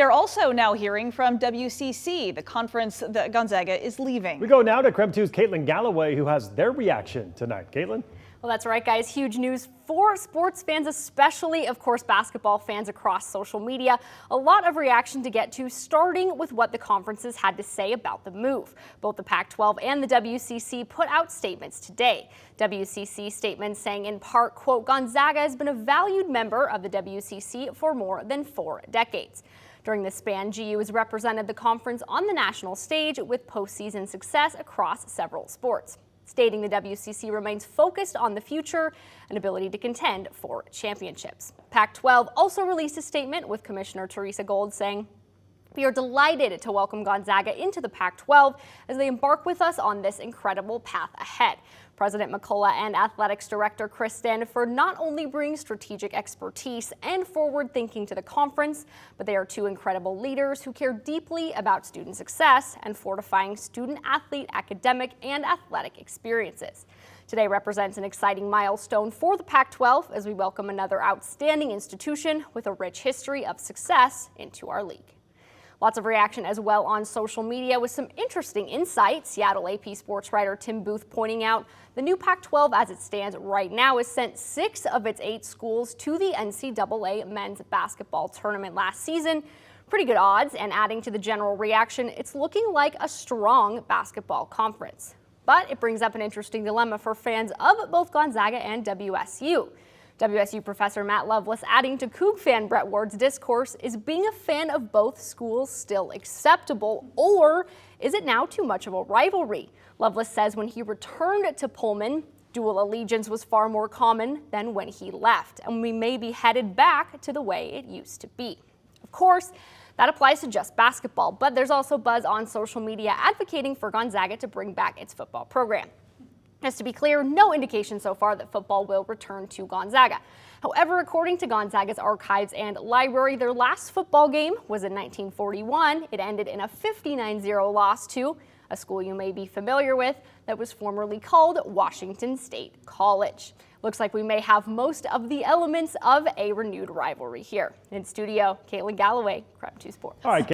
They're also now hearing from WCC, the conference that Gonzaga is leaving. We go now to KREM 2's Caitlin Galloway, who has their reaction tonight. Caitlin? Well, that's right, guys. Huge news for sports fans, especially, of course, basketball fans across social media. A lot of reaction to get to, starting with what the conferences had to say about the move. Both the Pac-12 and the WCC put out statements today. WCC statements saying in part, quote, Gonzaga has been a valued member of the WCC for more than 4 decades. During this span, GU has represented the conference on the national stage with postseason success across several sports, stating the WCC remains focused on the future and ability to contend for championships. Pac-12 also released a statement with Commissioner Teresa Gold saying, "We are delighted to welcome Gonzaga into the Pac-12 as they embark with us on this incredible path ahead." President McCullough and Athletics Director Chris Stanford not only bring strategic expertise and forward thinking to the conference, but they are two incredible leaders who care deeply about student success and fortifying student-athlete academic and athletic experiences. Today represents an exciting milestone for the Pac-12 as we welcome another outstanding institution with a rich history of success into our league. Lots of reaction as well on social media with some interesting insights. Seattle AP sports writer Tim Booth pointing out the new Pac-12 as it stands right now has sent 6 of its 8 schools to the NCAA men's basketball tournament last season. Pretty good odds, and adding to the general reaction, it's looking like a strong basketball conference. But it brings up an interesting dilemma for fans of both Gonzaga and WSU. WSU professor Matt Lovelace adding to Coug fan Brett Ward's discourse, is being a fan of both schools still acceptable, or is it now too much of a rivalry? Lovelace says when he returned to Pullman, dual allegiance was far more common than when he left, and we may be headed back to the way it used to be. Of course, that applies to just basketball, but there's also buzz on social media advocating for Gonzaga to bring back its football program. Just to be clear, no indication so far that football will return to Gonzaga. However, according to Gonzaga's archives and library, their last football game was in 1941. It ended in a 59-0 loss to a school you may be familiar with that was formerly called Washington State College. Looks like we may have most of the elements of a renewed rivalry here. In studio, Caitlin Galloway, KREM 2 Sports. All right.